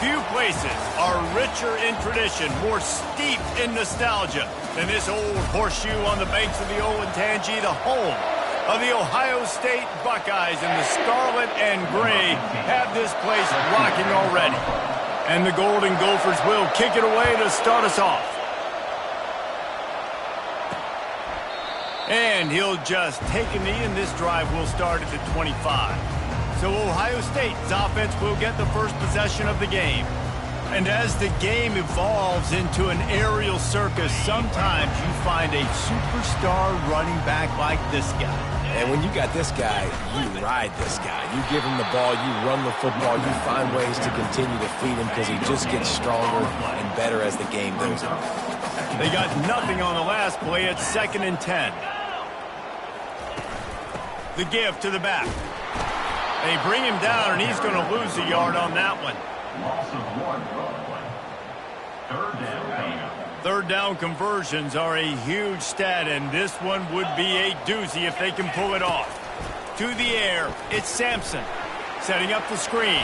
Few places are richer in tradition, more steeped in nostalgia than this old horseshoe on the banks of the old Ncaa, the home of the Ohio State Buckeyes. And the scarlet and gray have this place rocking already. And the Golden Gophers will kick it away to start us off. And he'll just take a knee, and this drive will start at the 25. So Ohio State's offense will get the first possession of the game. And as the game evolves into an aerial circus, sometimes you find a superstar running back like this guy. And when you got this guy, you ride this guy. You give him the ball, you run the football, you find ways to continue to feed him because he just gets stronger and better as the game goes on. They got nothing on the last play. It's 2nd and 10. The give to the back. They bring him down, and he's going to lose a yard on that one. Third down conversions are a huge stat, and this one would be a doozy if they can pull it off. To the air, it's Sampson setting up the screen.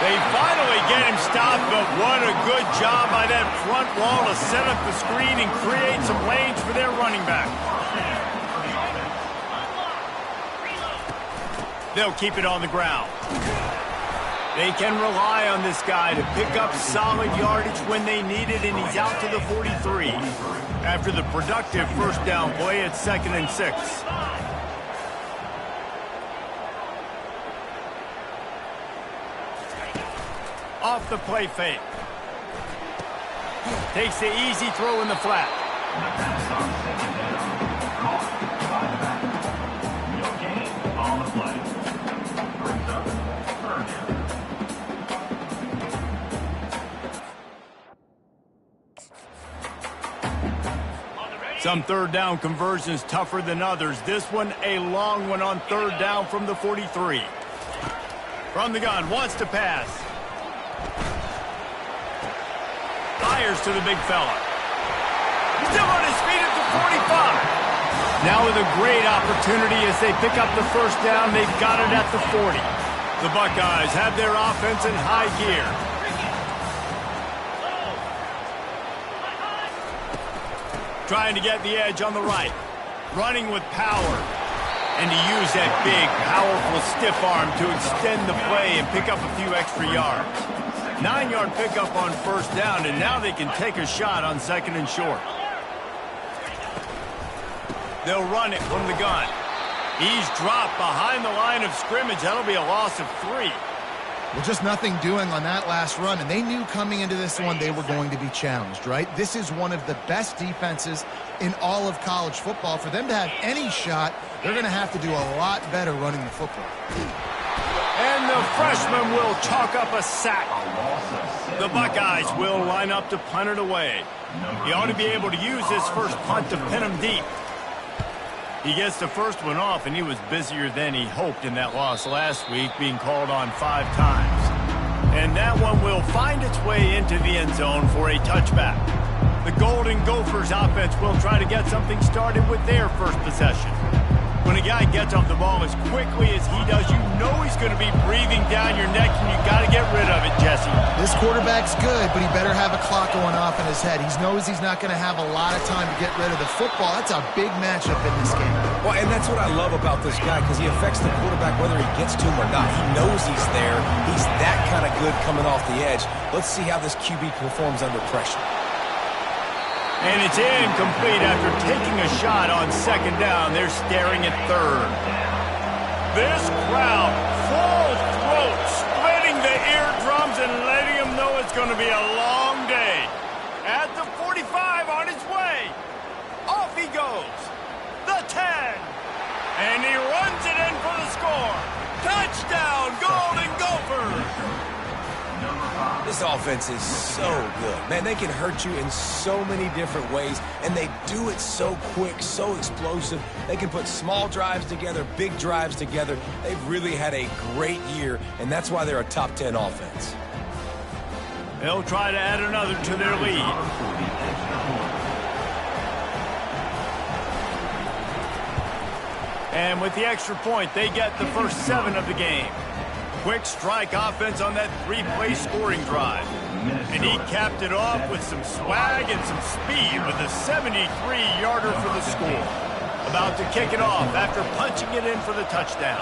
They finally get him stopped, but what a good job by that front wall to set up the screen and create some lanes for their running back. They'll keep it on the ground. They can rely on this guy to pick up solid yardage when they need it, and he's out to the 43. After the productive first down play, it's 2nd and 6. Off the play fake. Takes the easy throw in the flat. Some third down conversions tougher than others. This one a long one on third down from the 43. From the gun, wants to pass. Fires to the big fella. Still on his feet at the 45. Now with a great opportunity as they pick up the first down. They've got it at the 40. The Buckeyes have their offense in high gear. Trying to get the edge on the right. Running with power. And to use that big, powerful stiff arm to extend the play and pick up a few extra yards. 9-yard pickup on first down, and now they can take a shot on 2nd and short. They'll run it from the gun. He's dropped behind the line of scrimmage. That'll be a loss of 3. Well, just nothing doing on that last run, and they knew coming into this one they were going to be challenged, right? This is one of the best defenses in all of college football. For them to have any shot, they're going to have to do a lot better running the football. And the freshman will chalk up a sack. The Buckeyes will line up to punt it away. He ought to be able to use his first punt to pin him deep. He gets the first one off, and he was busier than he hoped in that loss last week, being called on 5 times. And that one will find its way into the end zone for a touchback. The Golden Gophers offense will try to get something started with their first possession. When a guy gets off the ball as quickly as he does, you know he's going to be breathing down your neck, and you got to get rid of it, Jesse. This quarterback's good, but he better have a clock going off in his head. He knows he's not going to have a lot of time to get rid of the football. That's a big matchup in this game. Well, and that's what I love about this guy, because he affects the quarterback whether he gets to him or not. He knows he's there. He's that kind of good coming off the edge. Let's see how this QB performs under pressure. And it's incomplete after taking a shot on 2nd down. They're staring at 3rd. This crowd, full throat, splitting the eardrums and letting them know it's going to be a long day. At the 45, on his way. Off he goes. The 10. And he runs it in for the score. Touchdown, Golden Gophers. This offense is so good. Man, they can hurt you in so many different ways, and they do it so quick, so explosive. They can put small drives together, big drives together. They've really had a great year, and that's why they're a top 10 offense. They'll try to add another to their lead. And with the extra point, they get the first 7 of the game. Quick strike offense on that three-play scoring drive. And he capped it off with some swag and some speed with a 73-yarder for the score. About to kick it off after punching it in for the touchdown.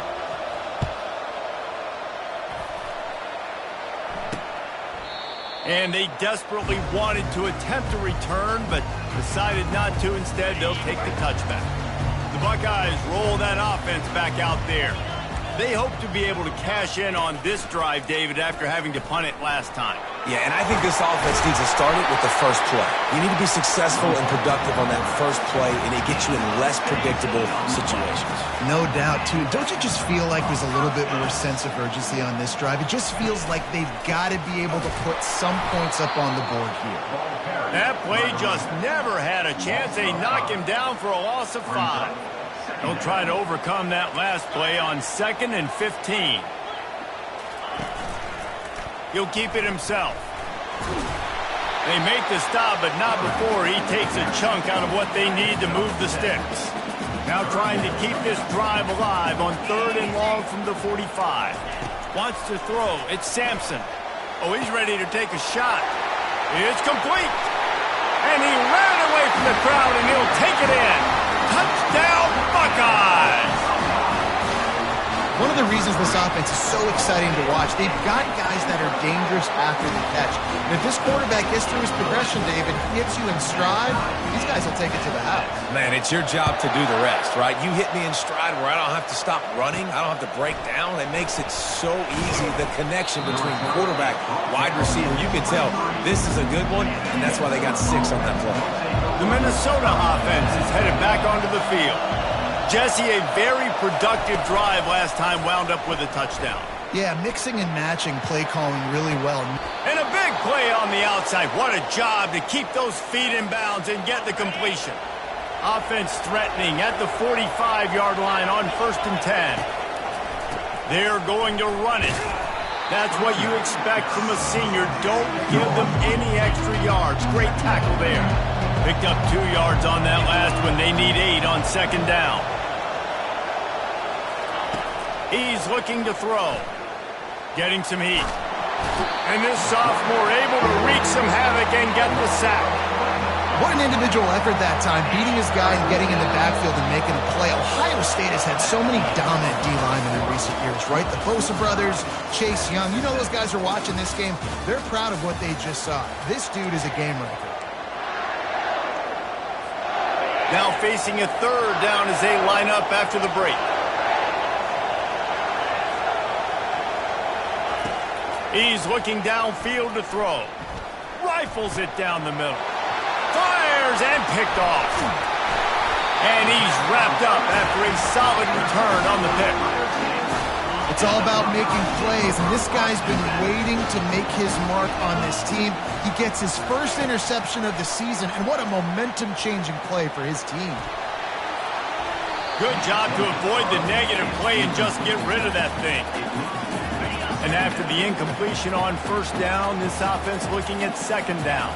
And they desperately wanted to attempt a return, but decided not to. Instead, they'll take the touchback. The Buckeyes roll that offense back out there. They hope to be able to cash in on this drive, David, after having to punt it last time. Yeah, and I think this offense needs to start it with the first play. You need to be successful and productive on that first play, and it gets you in less predictable situations. No doubt, too. Don't you just feel like there's a little bit more sense of urgency on this drive? It just feels like they've got to be able to put some points up on the board here. That play just never had a chance. They knock him down for a loss of 5. He'll try to overcome that last play on 2nd and 15. He'll keep it himself. They make the stop, but not before he takes a chunk out of what they need to move the sticks. Now trying to keep this drive alive on 3rd and long from the 45. Wants to throw. It's Sampson. Oh, he's ready to take a shot. It's complete. And he ran away from the crowd, and he'll take it in. Touchdown, Buckeyes! One of the reasons this offense is so exciting to watch, they've got guys that are dangerous after the catch. And if this quarterback gets through his progression, David, hits you in stride, these guys will take it to the house. Man, it's your job to do the rest, right? You hit me in stride where I don't have to stop running. I don't have to break down. It makes it so easy, the connection between quarterback, wide receiver. You can tell this is a good one, and that's why they got 6 on that play. The Minnesota offense is headed back onto the field. Jesse, a very productive drive last time, wound up with a touchdown. Yeah, mixing and matching play calling really well. And a big play on the outside. What a job to keep those feet in bounds and get the completion. Offense threatening at the 45-yard line on 1st and 10. They're going to run it. That's what you expect from a senior. Don't give them any extra yards. Great tackle there. Picked up 2 yards on that last one. They need 8 on 2nd down. He's looking to throw. Getting some heat. And this sophomore able to wreak some havoc and get the sack. What an individual effort that time, beating his guy and getting in the backfield and making a play. Ohio State has had so many dominant D-linemen in recent years, right? The Bosa brothers, Chase Young. You know those guys are watching this game. They're proud of what they just saw. This dude is a game wrecker. Now facing a 3rd down as they line up after the break. He's looking downfield to throw. Rifles it down the middle. Fires and picked off. And he's wrapped up after a solid return on the pick. It's all about making plays, and this guy's been waiting to make his mark on this team. He gets his first interception of the season, and what a momentum-changing play for his team. Good job to avoid the negative play and just get rid of that thing. And after the incompletion on 1st down, this offense looking at 2nd down.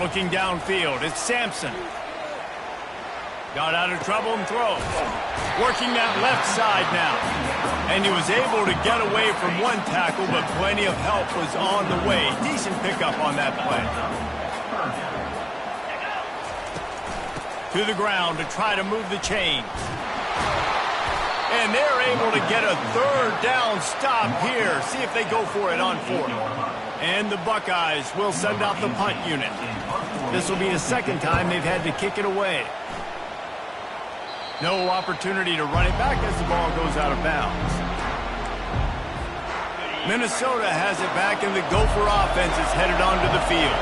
Looking downfield, it's Sampson. Got out of trouble and throws. Working that left side now. And he was able to get away from one tackle, but plenty of help was on the way. Decent pickup on that play. To the ground to try to move the chains. And they're able to get a 3rd down stop here. See if they go for it on 4th. And the Buckeyes will send out the punt unit. This will be the 2nd time they've had to kick it away. No opportunity to run it back as the ball goes out of bounds. Minnesota has it back, and the Gopher offense is headed onto the field.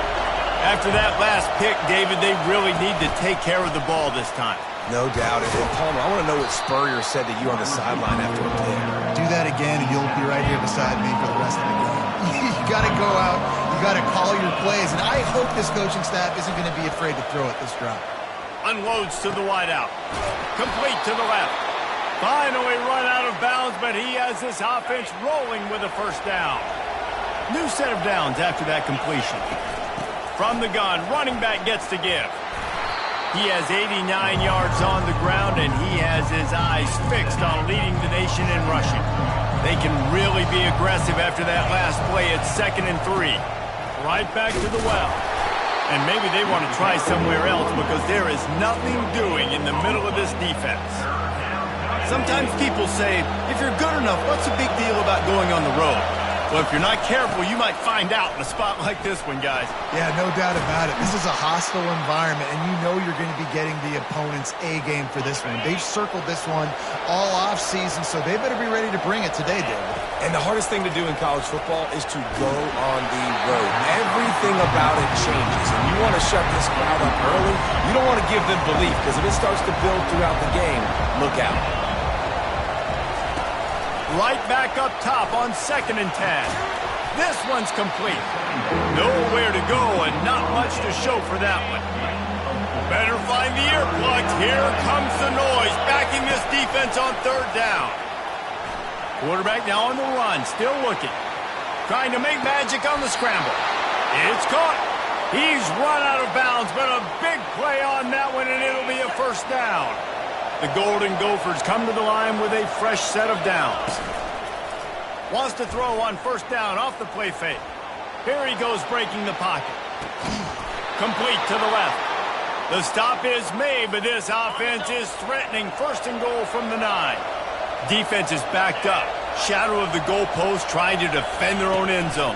After that last pick, David, they really need to take care of the ball this time. No doubt. And Palmer, I want to know what Spurrier said to you on the sideline after a play. Do that again, and you'll be right here beside me for the rest of the game. You got to go out. You got to call your plays, and I hope this coaching staff isn't going to be afraid to throw it this drive. Unloads to the wideout. Complete to the left. Finally run out of bounds, but he has this offense rolling with a 1st down. New set of downs after that completion. From the gun, running back gets to give. He has 89 yards on the ground, and he has his eyes fixed on leading the nation in rushing. They can really be aggressive after that last play at 2nd and 3. Right back to the well. And maybe they want to try somewhere else because there is nothing doing in the middle of this defense. Sometimes people say, if you're good enough, what's the big deal about going on the road? Well, if you're not careful, you might find out in a spot like this one, guys. Yeah, no doubt about it. This is a hostile environment, and you know you're going to be getting the opponent's A game for this one. They've circled this one all offseason, so they better be ready to bring it today, David. And the hardest thing to do in college football is to go on the road. Everything about it changes, and you want to shut this crowd up early. You don't want to give them belief, because if it starts to build throughout the game, look out. Right back up top on 2nd and 10. This one's complete. Nowhere to go and not much to show for that one. Better find the earplugs. Here comes the noise, backing this defense on 3rd down. Quarterback now on the run, still looking. Trying to make magic on the scramble. It's caught. He's run out of bounds, but a big play on that one, and it'll be a 1st down. The Golden Gophers come to the line with a fresh set of downs. Wants to throw on 1st down off the play fake. Here he goes breaking the pocket. Complete to the left. The stop is made, but this offense is threatening 1st and goal from the 9. Defense is backed up. Shadow of the goalpost trying to defend their own end zone.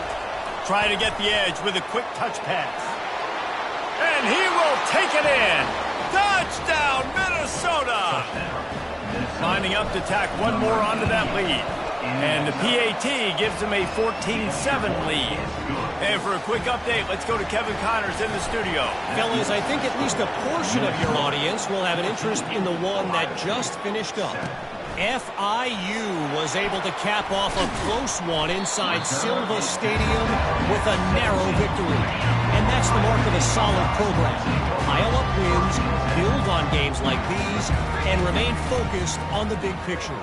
Trying to get the edge with a quick touch pass. And he will take it in. Touchdown, Minnesota! Lining up to tack one more onto that lead. And the PAT gives them a 14-7 lead. And for a quick update, let's go to Kevin Connors in the studio. Fellas, I think at least a portion of your audience will have an interest in the one that just finished up. FIU was able to cap off a close one inside Silva Stadium with a narrow victory. And that's the mark of a solid program. Pile up wins, build on games like these, and remain focused on the big picture.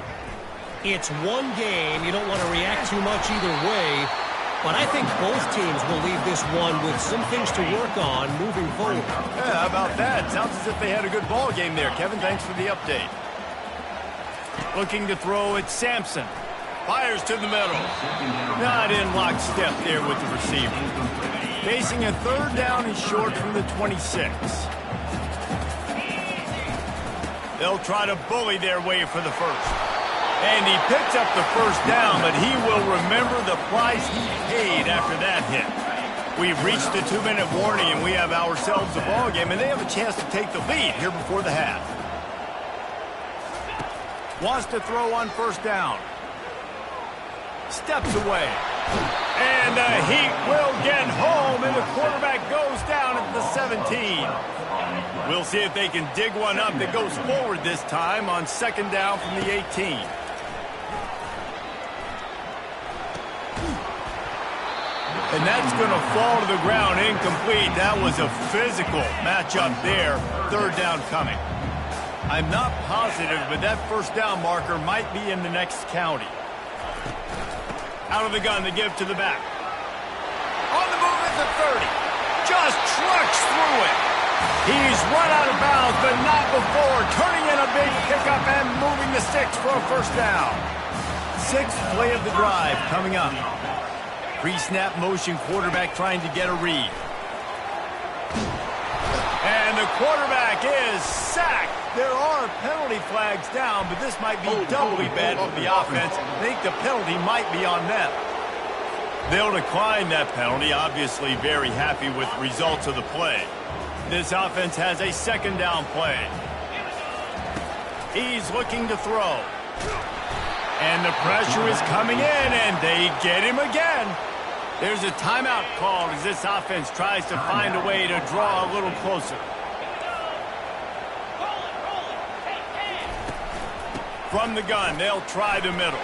It's one game. You don't want to react too much either way, but I think both teams will leave this one with some things to work on moving forward. Yeah, how about that? Sounds as if they had a good ball game there. Kevin, thanks for the update. Looking to throw at Sampson. Fires to the middle. Not in lockstep there with the receiver. Facing a 3rd down and short from the 26. They'll try to bully their way for the 1st. And he picks up the 1st down, but he will remember the price he paid after that hit. We've reached the 2-minute warning, and we have ourselves a ball game, and they have a chance to take the lead here before the half. Wants to throw on 1st down. Steps away. And the Heat will get home, and the quarterback goes down at the 17. We'll see if they can dig one up that goes forward this time on 2nd down from the 18. And that's going to fall to the ground incomplete. That was a physical matchup there. 3rd down coming. I'm not positive, but that 1st down marker might be in the next county. Out of the gun to give to the back. On the move at the 30. Just trucks through it. He's run out of bounds, but not before. Turning in a big pickup and moving the 6 for a 1st down. 6th play of the drive coming up. Pre-snap motion, quarterback trying to get a read. And the quarterback is sacked. There are penalty flags down, but this might be doubly bad for the offense. I think the penalty might be on them. They'll decline that penalty, obviously very happy with the results of the play. This offense has a 2nd down play. He's looking to throw. And the pressure is coming in, and they get him again. There's a timeout called as this offense tries to find a way to draw a little closer. From the gun, they'll try the middle.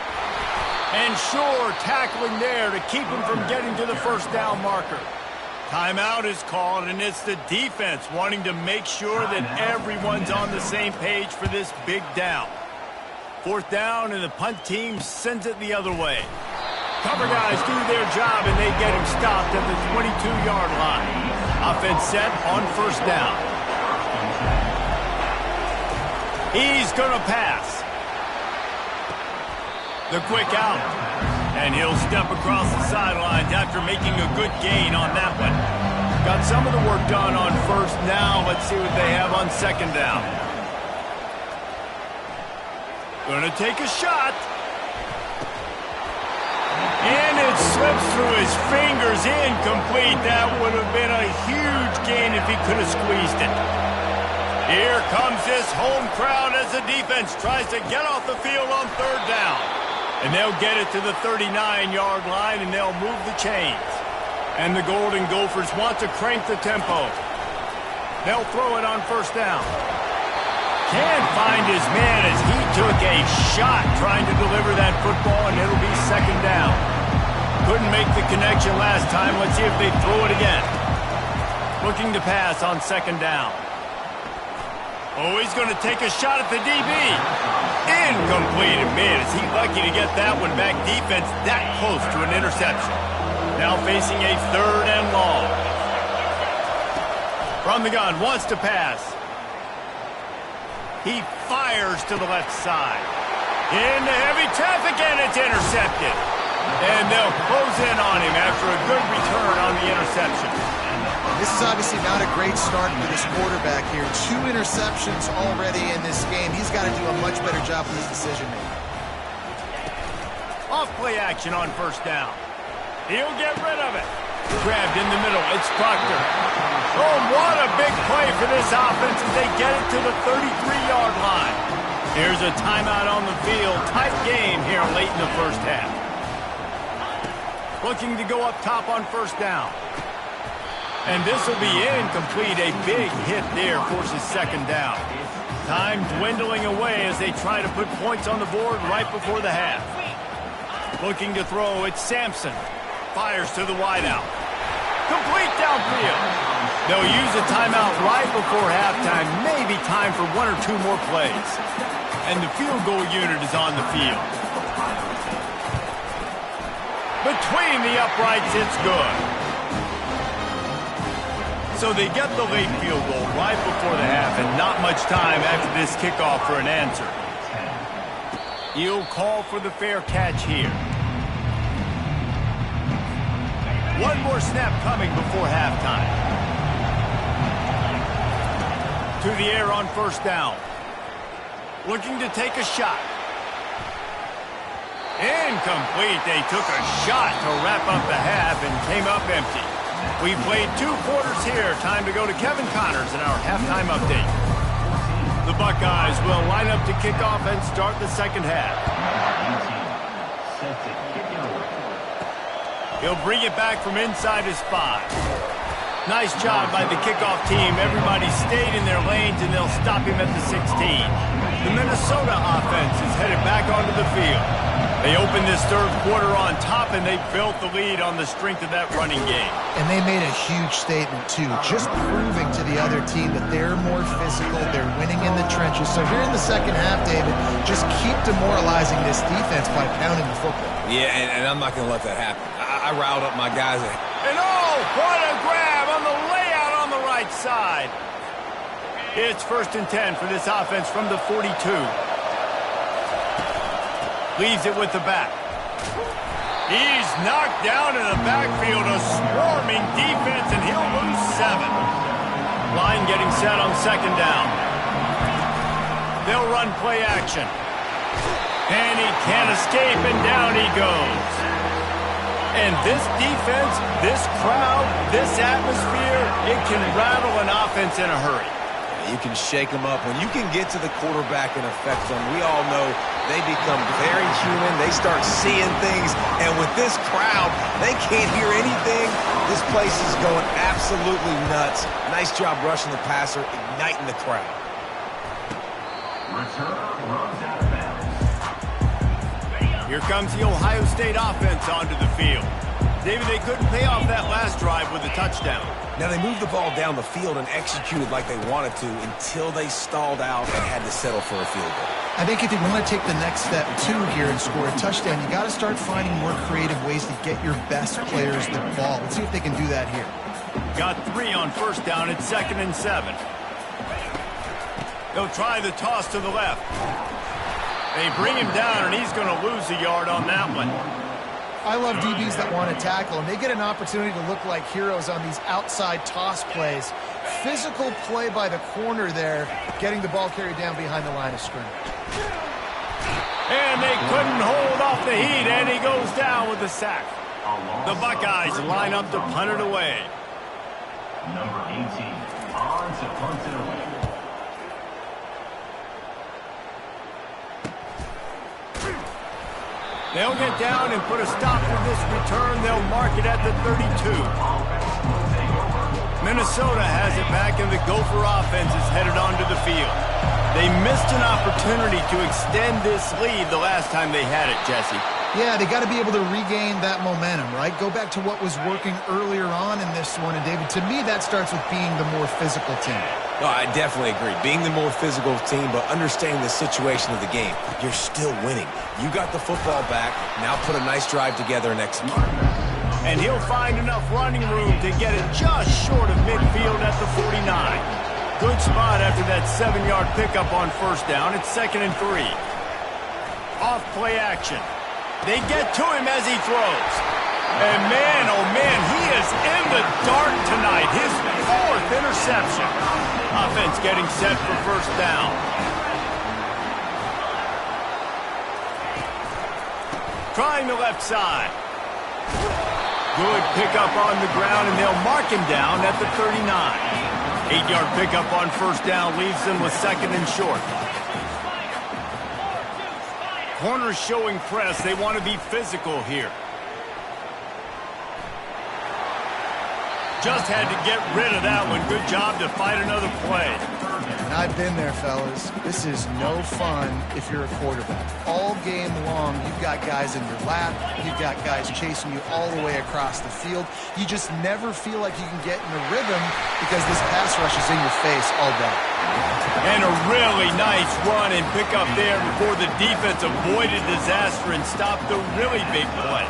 And sure, tackling there to keep him from getting to the 1st down marker. Timeout is called, and it's the defense wanting to make sure that everyone's on the same page for this big down. 4th down, and the punt team sends it the other way. Cover guys do their job, and they get him stopped at the 22-yard line. Offense set on 1st down. He's going to pass. The quick out. And he'll step across the sidelines after making a good gain on that one. Got some of the work done on first. Now let's see what they have on second down. Gonna take a shot. And it slips through his fingers, incomplete. That would have been a huge gain if he could have squeezed it. Here comes this home crowd as the defense tries to get off the field on third down. And they'll get it to the 39-yard line, and they'll move the chains. And the Golden Gophers want to crank the tempo. They'll throw it on first down. Can't find his man as he took a shot trying to deliver that football, and it'll be second down. Couldn't make the connection last time. Let's see if they throw it again. Looking to pass on second down. Oh, he's going to take a shot at the DB. Incomplete. Man, is he lucky to get that one back. Defense that close to an interception. Now facing a third and long. From the gun, wants to pass. He fires to the left side. Into heavy traffic, and it's intercepted. And they'll close in on him after a good return on the interception. This is obviously not a great start for this quarterback here. 2 interceptions already in this game. He's got to do a much better job with his decision-making. Off play action on first down. He'll get rid of it. Grabbed in the middle. It's Proctor. Oh, what a big play for this offense as they get it to the 33-yard line. Here's a timeout on the field. Tight game here late in the first half. Looking to go up top on first down. And this will be incomplete. A big hit there forces second down. Time dwindling away as they try to put points on the board right before the half. Looking to throw, it's Sampson. Fires to the wideout. Complete downfield. They'll use a timeout right before halftime. Maybe time for 1 or 2 more plays. And the field goal unit is on the field. Between the uprights, it's good. So they get the late field goal right before the half, and not much time after this kickoff for an answer. He'll call for the fair catch here. 1 more snap coming before halftime. To the air on first down. Looking to take a shot. Incomplete. They took a shot to wrap up the half and came up empty. We've played 2 quarters here. Time to go to Kevin Connors in our halftime update. The Buckeyes will line up to kick off and start the second half. He'll bring it back from inside his 5. Nice job by the kickoff team. Everybody stayed in their lanes, and they'll stop him at the 16. The Minnesota offense is headed back onto the field. They opened this third quarter on top, and they built the lead on the strength of that running game. And they made a huge statement, too, just proving to the other team that they're more physical, they're winning in the trenches. So here in the second half, David, just keep demoralizing this defense by pounding the football. Yeah, and I'm not going to let that happen. I riled up my guys. And oh, what a grab on the layout on the right side. It's 1st and 10 for this offense from the 42. Leaves it with the back. He's knocked down in the backfield, a swarming defense, and he'll lose 7. Line getting set on second down. They'll run play action. And he can't escape, and down he goes. And this defense, this crowd, this atmosphere, it can rattle an offense in a hurry. You can shake them up. When you can get to the quarterback and affect them, we all know they become very human. They start seeing things. And with this crowd, they can't hear anything. This place is going absolutely nuts. Nice job rushing the passer, igniting the crowd. Here comes the Ohio State offense onto the field. David, they couldn't pay off that last drive with a touchdown. Now, they moved the ball down the field and executed like they wanted to until they stalled out and had to settle for a field goal. I think if you want to take the next step, too, here and score a touchdown, you got to start finding more creative ways to get your best players the ball. Let's see if they can do that here. Got 3 on first down. It's 2nd and 7. They'll try the toss to the left. They bring him down, and he's going to lose a yard on that one. I love DBs that want to tackle, and they get an opportunity to look like heroes on these outside toss plays. Physical play by the corner there, getting the ball carried down behind the line of scrimmage. And they couldn't hold off the heat, and he goes down with the sack. The Buckeyes line up to punt it away. Number 18, on to punt it away. They'll get down and put a stop to this return. They'll mark it at the 32. Minnesota has it back, and the Gopher offense is headed onto the field. They missed an opportunity to extend this lead the last time they had it, Jesse. Yeah, they got to be able to regain that momentum, right? Go back to what was working earlier on in this one. And, David, to me, that starts with being the more physical team. No, I definitely agree. Being the more physical team, but understanding the situation of the game. You're still winning. You got the football back. Now put a nice drive together and execute. And he'll find enough running room to get it just short of midfield at the 49. Good spot after that 7-yard pickup on first down. It's 2nd and 3. Off play action. They get to him as he throws. And man, oh man, he is in the dark tonight. His 4th interception. Offense getting set for first down. Trying the left side. Good pickup on the ground, and they'll mark him down at the 39. 8-yard pickup on first down leaves them with 2nd and short. Corners showing press. They want to be physical here. Just had to get rid of that one. Good job to fight another play. And I've been there, fellas. This is no fun if you're a quarterback. All game long, you've got guys in your lap. You've got guys chasing you all the way across the field. You just never feel like you can get in a rhythm because this pass rush is in your face all day. And a really nice run and pick up there before the defense avoided disaster and stopped the really big play.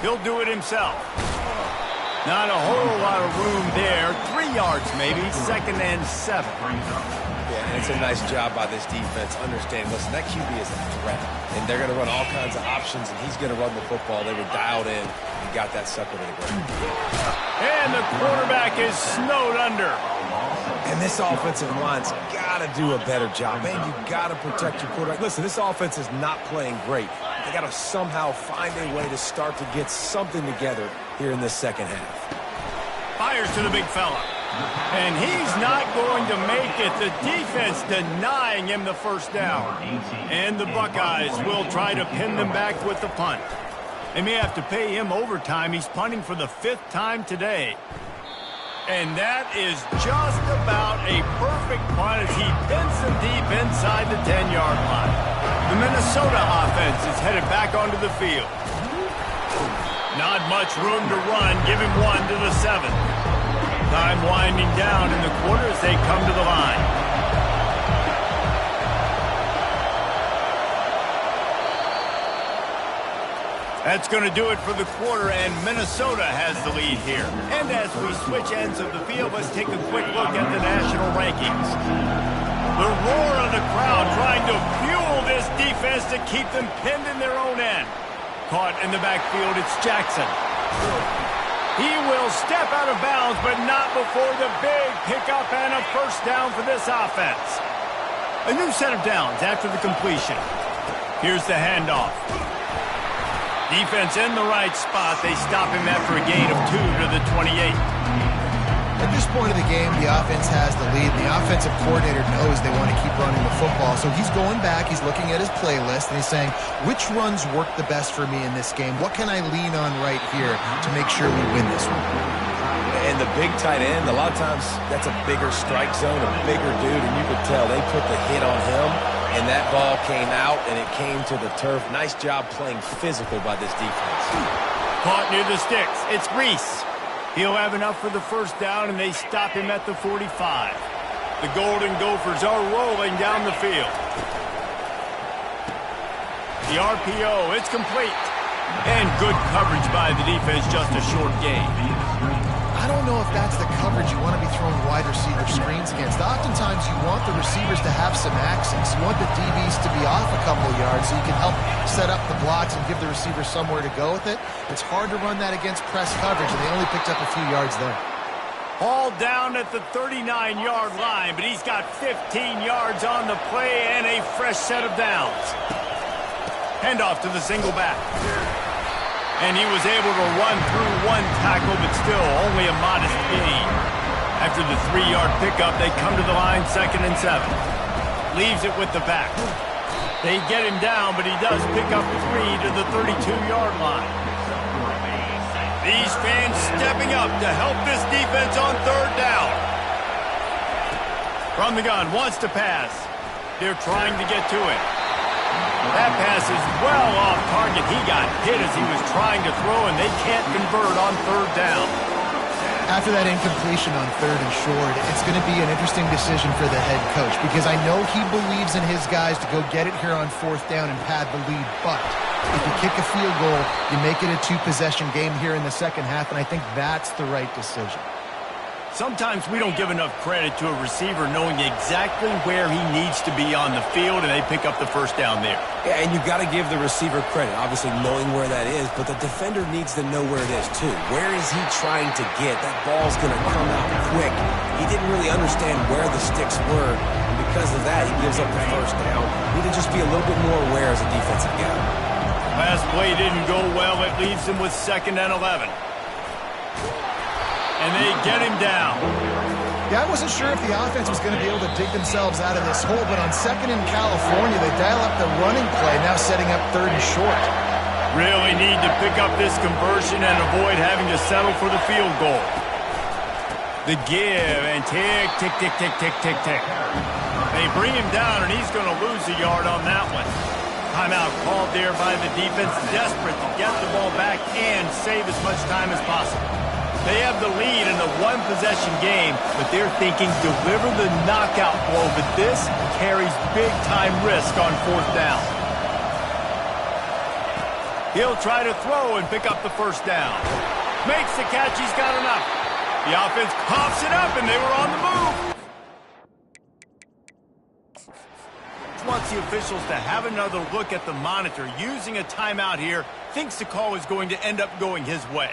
He'll do it himself. Not a whole lot of room there. 3 yards maybe, 2nd and 7. Yeah, and it's a nice job by this defense. Understand, listen, that QB is a threat. And they're going to run all kinds of options, and he's going to run the football. They were dialed in and got that sucker to the ground. And the quarterback is snowed under. And this offensive line's got to do a better job. Man, you got to protect your quarterback. Listen, this offense is not playing great. They got to somehow find a way to start to get something together here in this second half. Fires to the big fella. And he's not going to make it. The defense denying him the first down. And the Buckeyes will try to pin them back with the punt. They may have to pay him overtime. He's punting for the 5th time today. And that is just about a perfect punt as he pins them deep inside the 10-yard line. The Minnesota offense is headed back onto the field. Not much room to run. Give him 1 to the 7. Time winding down in the quarter as they come to the line. That's going to do it for the quarter, and Minnesota has the lead here. And as we switch ends of the field, let's take a quick look at the national rankings. The roar of the crowd trying to fuel this defense to keep them pinned in their own end. Caught in the backfield, it's Jackson. He will step out of bounds, but not before the big pickup and a first down for this offense. A new set of downs after the completion. Here's the handoff. Defense in the right spot. They stop him after a gain of 2 to the 28. At this point of the game, the offense has the lead. The offensive coordinator knows they want to keep running the football. So he's going back, he's looking at his playlist, and he's saying, which runs work the best for me in this game? What can I lean on right here to make sure we win this one? And the big tight end, a lot of times that's a bigger strike zone, a bigger dude, and you could tell they put the hit on him, and that ball came out, and it came to the turf. Nice job playing physical by this defense. Caught near the sticks. It's Reese. He'll have enough for the first down, and they stop him at the 45. The Golden Gophers are rolling down the field. The RPO, it's complete. And good coverage by the defense, just a short gain. I don't know if that's the coverage you want to be throwing wide receiver screens against. Oftentimes, you want the receivers to have some access. You want the DBs to be off a couple yards so you can help set up the blocks and give the receiver somewhere to go with it. It's hard to run that against press coverage, and they only picked up a few yards there. All down at the 39-yard line, but he's got 15 yards on the play and a fresh set of downs. Handoff to the single back. And he was able to run through one tackle, but still only a modest gain. After the 3-yard pickup, they come to the line 2nd and 7. Leaves it with the back. They get him down, but he does pick up 3 to the 32-yard line. These fans stepping up to help this defense on 3rd down. From the gun, wants to pass. They're trying to get to it. That pass is well off target. He got hit as he was trying to throw, and they can't convert on 3rd down. After that incompletion on 3rd and short, it's going to be an interesting decision for the head coach because I know he believes in his guys to go get it here on 4th down and pad the lead, but if you kick a field goal, you make it a 2-possession game here in the second half, and I think that's the right decision. Sometimes we don't give enough credit to a receiver knowing exactly where he needs to be on the field, and they pick up the 1st down there. Yeah, and you've got to give the receiver credit, obviously knowing where that is, but the defender needs to know where it is too. Where is he trying to get? That ball's going to come out quick. He didn't really understand where the sticks were, and because of that, he gives up the 1st down. Need to just be a little bit more aware as a defensive guy. Last play didn't go well. It leaves him with 2nd and 11. And they get him down. Yeah, I wasn't sure if the offense was going to be able to dig themselves out of this hole, but on 2nd in California, they dial up the running play, now setting up 3rd and short. Really need to pick up this conversion and avoid having to settle for the field goal. The give, and tick, tick, tick, tick, tick, tick, tick. They bring him down, and he's going to lose a yard on that one. Timeout called there by the defense, desperate to get the ball back and save as much time as possible. They have the lead in a 1-possession game, but they're thinking deliver the knockout blow, but this carries big-time risk on 4th down. He'll try to throw and pick up the 1st down. Makes the catch, he's got enough. The offense coughs it up, and they were on the move. Wants the officials to have another look at the monitor. Using a timeout here, thinks the call is going to end up going his way.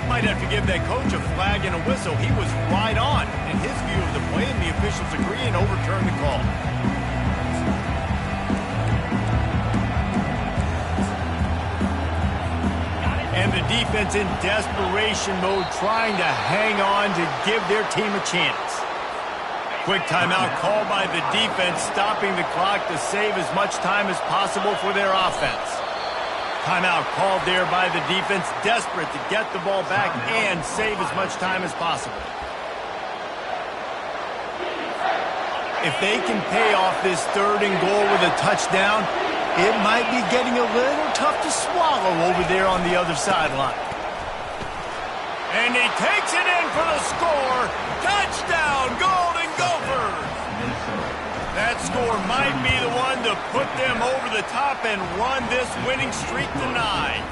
Might have to give that coach a flag and a whistle. He was right on in his view of the play, and the officials agree and overturn the call. And the defense in desperation mode, trying to hang on to give their team a chance. Quick timeout called by the defense, stopping the clock to save as much time as possible for their offense. Timeout called there by the defense, desperate to get the ball back and save as much time as possible. If they can pay off this 3rd and goal with a touchdown, it might be getting a little tough to swallow over there on the other sideline. And he takes it in for the score. Touchdown, Golden Gophers! That score might be the one to put them over the top and run this winning streak to 9.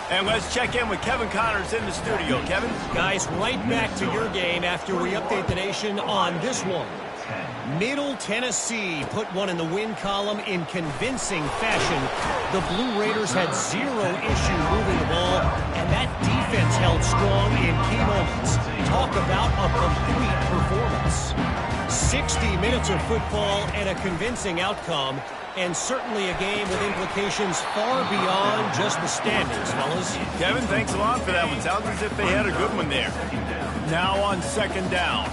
And let's check in with Kevin Connors in the studio. Kevin? Guys, right back to your game after we update the nation on this one. Middle Tennessee put one in the win column in convincing fashion. The Blue Raiders had 0 issue moving the ball, and that defense held strong in key moments. Talk about a complete performance. 60 minutes of football and a convincing outcome, and certainly a game with implications far beyond just the standings, fellas. Kevin, thanks a lot for that one. Sounds as if they had a good one there. Now on 2nd down.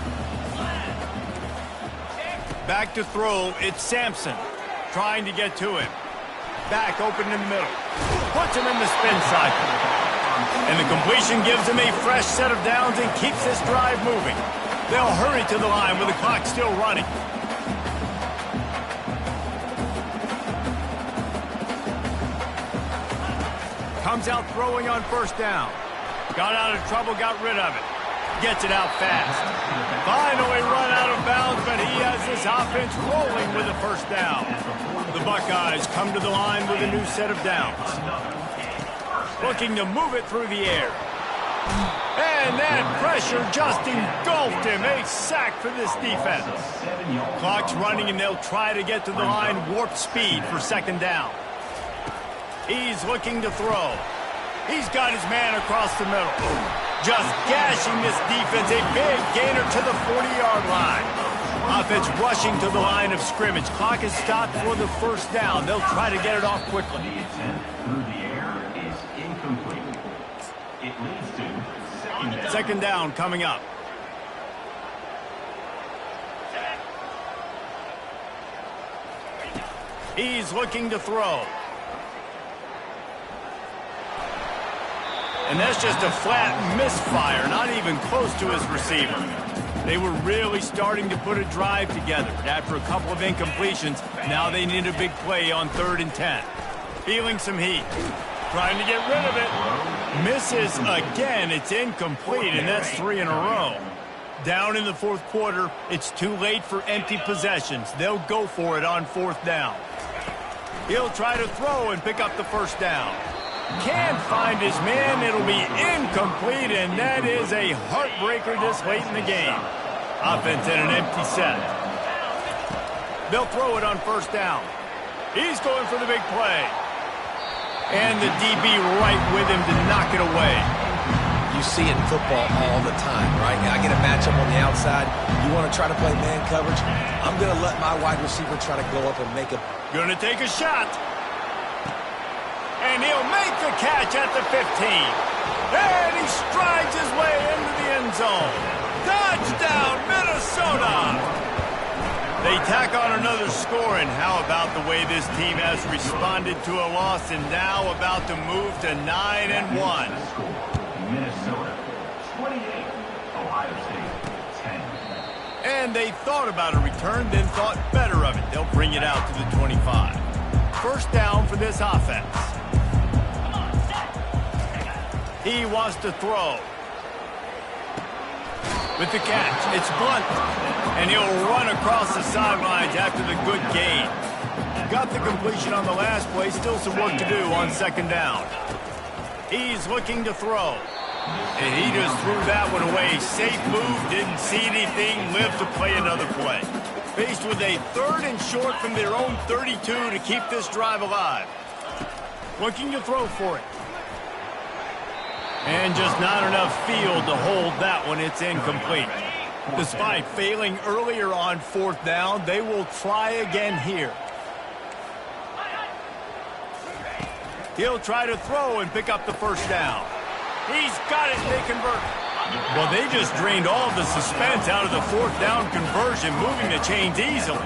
Back to throw, it's Sampson. Trying to get to him. Back open in the middle. Puts him in the spin cycle. And the completion gives him a fresh set of downs and keeps this drive moving. They'll hurry to the line with the clock still running. Comes out throwing on 1st down. Got out of trouble, got rid of it. Gets it out fast. Finally run out of bounds, but he has this offense rolling with a first down. The Buckeyes come to the line with a new set of downs. Looking to move it through the air. And that pressure just engulfed him. A sack for this defense. Clock's running, and they'll try to get to the line warp speed for second down. He's looking to throw. He's got his man across the middle. Just gashing this defense. A big gainer to the 40-yard line. Offense rushing to the line of scrimmage. Clock is stopped for the first down. They'll try to get it off quickly. The attempt through the air is incomplete. It leads to second down. Second down coming up. He's looking to throw. And that's just a flat misfire, not even close to his receiver. They were really starting to put a drive together. After a couple of incompletions, now they need a big play on 3rd and 10. Feeling some heat. Trying to get rid of it. Misses again. It's incomplete, and that's 3 in a row. Down in the 4th quarter, it's too late for empty possessions. They'll go for it on 4th down. He'll try to throw and pick up the first down. Can't find his man. It'll be incomplete, and that is a heartbreaker this late in the game. Offense at an empty set. They'll throw it on first down. He's going for the big play. And the DB right with him to knock it away. You see it in football all the time, right? I get a matchup on the outside. You want to try to play man coverage? I'm going to let my wide receiver try to go up and make a... Gonna take a shot. And he'll make the catch at the 15. And he strides his way into the end zone. Touchdown, Minnesota! They tack on another score, and how about the way this team has responded to a loss and now about to move to 9-1. Minnesota 28, Ohio State 10. And they thought about a return, then thought better of it. They'll bring it out to the 25. First down for this offense. He wants to throw. With the catch, it's Blunt. And he'll run across the sidelines after the good gain. Got the completion on the last play. Still some work to do on second down. He's looking to throw. And he just threw that one away. Safe move, didn't see anything, lived to play another play. Faced with a 3rd and short from their own 32 to keep this drive alive. Looking to throw for it. And just not enough field to hold that one. It's incomplete. Despite failing earlier on 4th down, they will try again here. He'll try to throw and pick up the first down. He's got it. They convert. Well, they just drained all of the suspense out of the 4th down conversion, moving the chains easily.